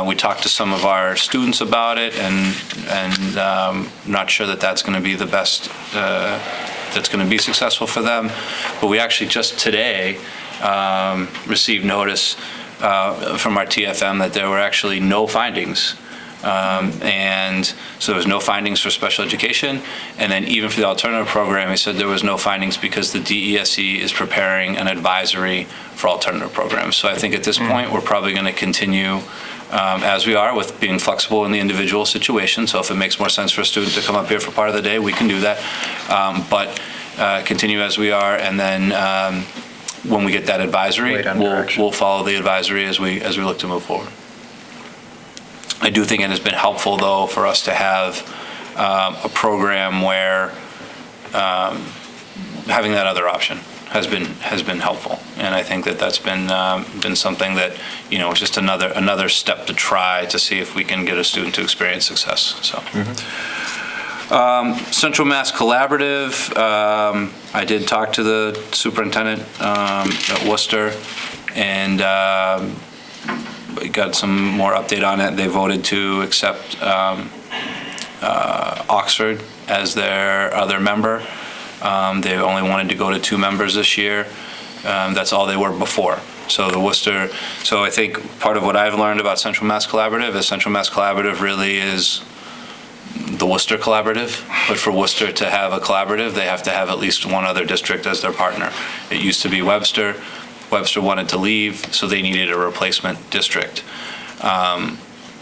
E: We talked to some of our students about it, and not sure that that's going to be the best, that's going to be successful for them. But we actually just today received notice from our TFM that there were actually no findings. And so there was no findings for special education, and then even for the alternative program, he said there was no findings because the DESE is preparing an advisory for alternative programs. So I think at this point, we're probably going to continue as we are with being flexible in the individual situation. So if it makes more sense for a student to come up here for part of the day, we can do that. But continue as we are, and then when we get that advisory,
A: Wait on direction.
E: we'll follow the advisory as we look to move forward. I do think it has been helpful, though, for us to have a program where having that other option has been helpful, and I think that that's been something that is just another step to try to see if we can get a student to experience success. So. Central Mass Collaborative, I did talk to the superintendent at Worcester, and we got some more update on it. They voted to accept Oxford as their other member. They only wanted to go to 2 members this year. That's all they were before. So the Worcester, so I think part of what I've learned about Central Mass Collaborative is Central Mass Collaborative really is the Worcester Collaborative, but for Worcester to have a collaborative, they have to have at least one other district as their partner. It used to be Webster. Webster wanted to leave, so they needed a replacement district.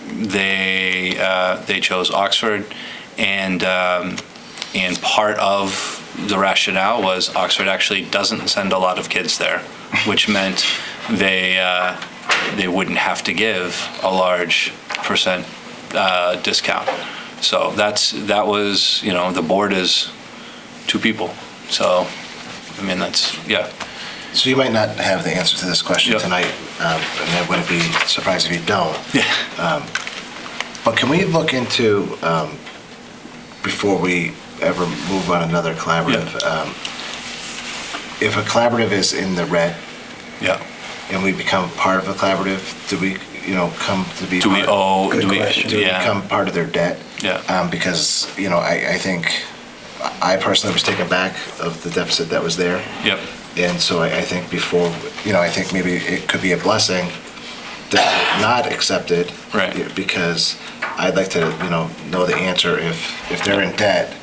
E: They chose Oxford, and part of the rationale was Oxford actually doesn't send a lot of kids there, which meant they wouldn't have to give a large percent discount. So that was, the board is 2 people. So, I mean, yeah.
G: So you might not have the answer to this question
E: Yep.
G: tonight, and I wouldn't be surprised if you don't.
E: Yeah.
G: But can we look into, before we ever move on another collaborative, if a collaborative is in the red
E: Yeah.
G: and we become part of the collaborative, do we, come to be?
E: Do we
G: part-
E: owe-
G: Good
E: do we-
G: question. Do we
E: yeah.
G: become part of their debt?
E: Yeah.
G: Because, I think, I personally was taken back of the deficit that was there.
E: Yep.
G: And so I think before, I think maybe it could be a blessing that not accepted.
E: Right.
G: Because I'd like to, know the answer if they're in debt,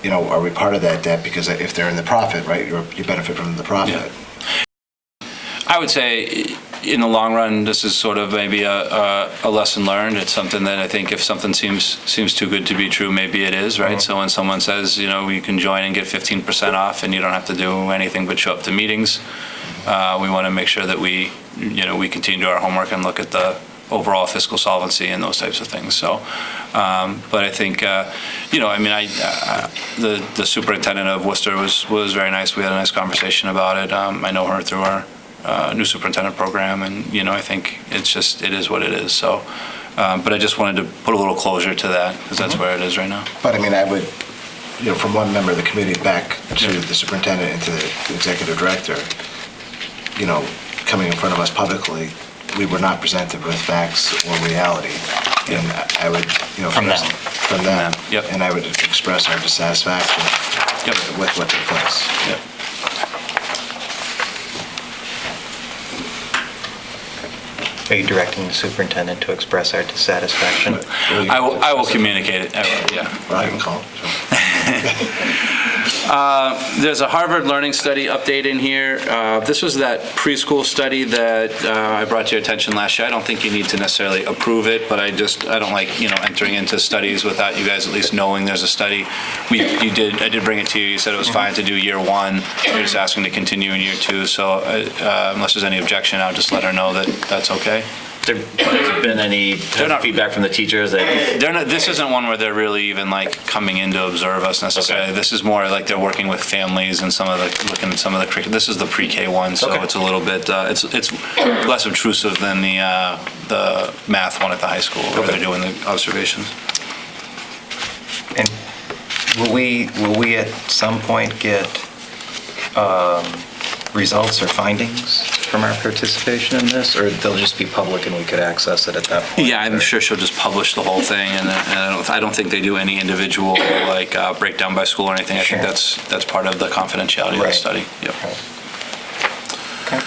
G: are we part of that debt? Because if they're in the profit, right, you benefit from the profit.
E: I would say, in the long run, this is sort of maybe a lesson learned. It's something that I think if something seems too good to be true, maybe it is, right? So when someone says, you can join and get 15% off and you don't have to do anything but show up to meetings, we want to make sure that we continue to do our homework and look at the overall fiscal solvency and those types of things. So, but I think, the superintendent of Worcester was very nice. We had a nice conversation about it. I know her through our new superintendent program, and I think it is what it is. So, but I just wanted to put a little closure to that because that's where it is right now.
G: But I mean, I would, from one member of the committee back to the superintendent and to the executive director, coming in front of us publicly, we were not presented with facts or reality. And I would,
A: From them.
G: From them.
E: Yep.
G: And I would express our dissatisfaction with what took place.
E: Yep.
A: Are you directing the superintendent to express our dissatisfaction?
E: I will communicate it. Yeah.
G: Well, I can call.
E: There's a Harvard Learning Study update in here. This was that preschool study that I brought to your attention last year. I don't think you need to necessarily approve it, but I don't like, entering into studies without you guys at least knowing there's a study. I did bring it to you. You said it was fine to do year 1. You're just asking to continue in year 2. So unless there's any objection, I'll just let her know that that's okay.
B: Has there been any feedback from the teachers that?
E: This isn't one where they're really even coming in to observe us necessarily. Okay. This is more like they're working with families and looking at some of the curriculum. This is the pre-K one, so it's a little bit, it's less obtrusive than the math one at the high school where they're doing the observations.
A: And will we at some point get results or findings from our participation in this, or they'll just be public and we could access it at that point?
E: Yeah, I'm sure she'll just publish the whole thing, and I don't think they do any individual breakdown by school or anything. I
A: Sure.
E: think that's part of the confidentiality of the
A: Right.
E: study. Yep.
A: Okay.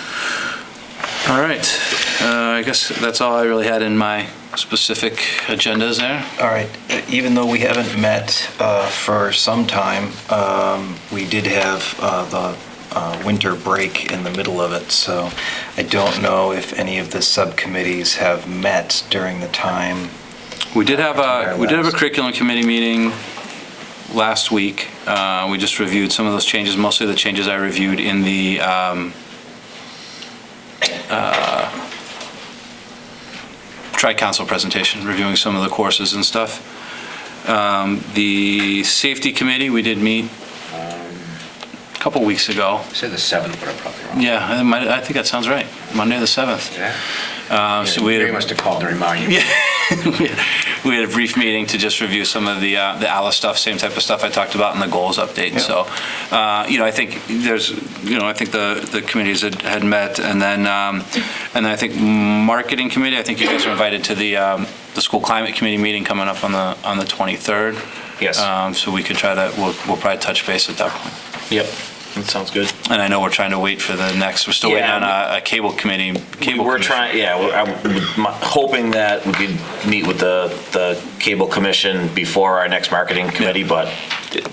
E: All right. I guess that's all I really had in my specific agendas there.
A: All right. Even though we haven't met for some time, we did have the winter break in the middle of it, so I don't know if any of the subcommittees have met during the time.
E: We did have a curriculum committee meeting last week. We just reviewed some of those changes, mostly the changes I reviewed in the Tri-Council presentation, reviewing some of the courses and stuff. The safety committee, we did meet a couple weeks ago.
F: I said the 7th, but I'm probably wrong.
E: Yeah, I think that sounds right. Monday the 7th.
F: Yeah.
E: So we
F: They must have called to remind you.
E: we had a brief meeting to just review some of the ALA stuff, same type of stuff I talked about in the goals update.
A: Yeah.
E: So, I think I think the committees had met, and then I think marketing committee. I think you guys are invited to the school climate committee meeting coming up on the 23rd.
B: Yes.
E: So we could we'll probably touch base at that point.
B: Yep. That sounds good.
E: And I know we're trying to wait for the next, we're still waiting
B: Yeah,
E: on a cable committee.
B: We're trying, yeah, I'm hoping that we could meet with the cable commission before our next marketing committee, but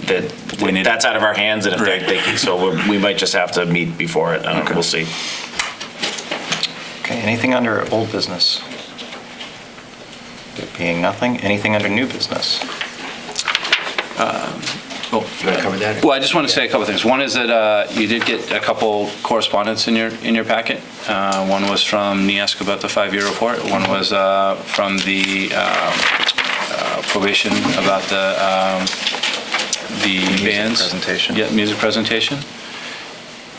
B: that's out of our hands, and if
E: Right.
B: so we might just have to meet before it.
E: Okay.
B: We'll see.
A: Okay, anything under old business? There being nothing, anything under new business?
F: You want to cover that?
E: Well, I just want to say a couple things. One is that you did get a couple correspondence in your packet. One was from NEASC about the 5-year report. One was from the probation about the bands.
A: presentation.
E: Yeah, music presentation.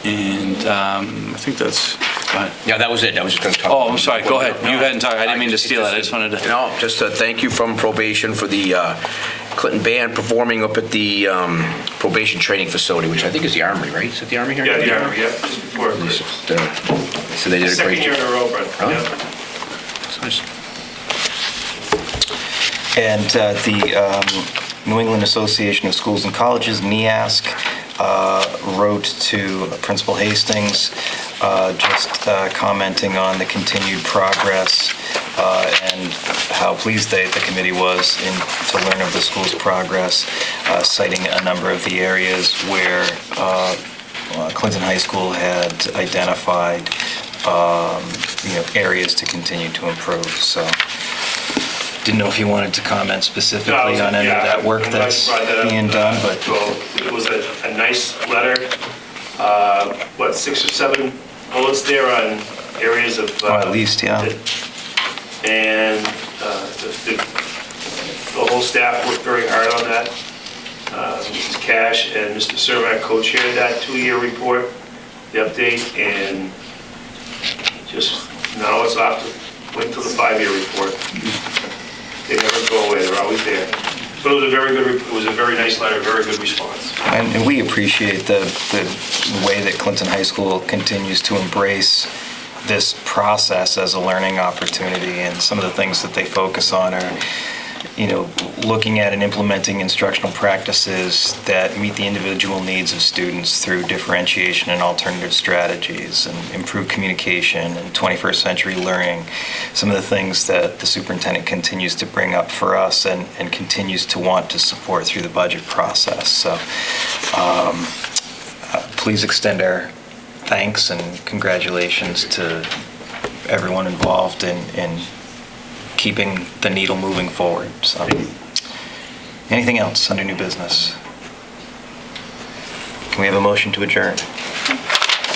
E: And I think that's, go ahead.
F: Yeah, that was it. I was just going to talk.
E: Oh, I'm sorry, go ahead. You hadn't talked, I didn't mean to steal it. I just wanted to.
F: No, just a thank you from probation for the Clinton Band performing up at the probation training facility, which I think is the Armory, right? Is it the Armory here?
I: Yeah, the Armory, yeah, just before Christmas.
F: So they did a
I: Second
F: great
I: year in
F: job.
I: a row, Brett.
F: Huh?
I: Yeah.
F: Nice.
A: And the New England Association of Schools and Colleges, NEASC, wrote to Principal Hastings, just commenting on the continued progress and how pleased the committee was to learn of the school's progress, citing a number of the areas where Clinton High School had identified areas to continue to improve. So didn't know if you wanted to comment specifically on any of that work
I: I'm glad
A: that's
I: you brought that up.
A: being done, but
I: So it was a nice letter, 6 or 7 bullets there on areas of.
A: at least, yeah.
I: And the whole staff worked very hard on that. Mrs. Cash and Mr. Cermak co-chaired that 2-year report, the update, and just now it's off to wait until the 5-year report. They never go away, they're always there. So it was a very good, it was a very nice letter, very good response.
A: And we appreciate the way that Clinton High School continues to embrace this process as a learning opportunity, and some of the things that they focus on are, looking at and implementing instructional practices that meet the individual needs of students through differentiation and alternative strategies, and improved communication and 21st century learning. Some of the things that the superintendent continues to bring up for us and continues to want to support through the budget process. So please extend our thanks and congratulations to everyone involved in keeping the needle moving forward. So, anything else under new business? Can we have a motion to adjourn?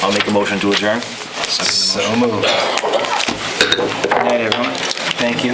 B: I'll make a motion to adjourn.
A: So moved. Good night, everyone. Thank you.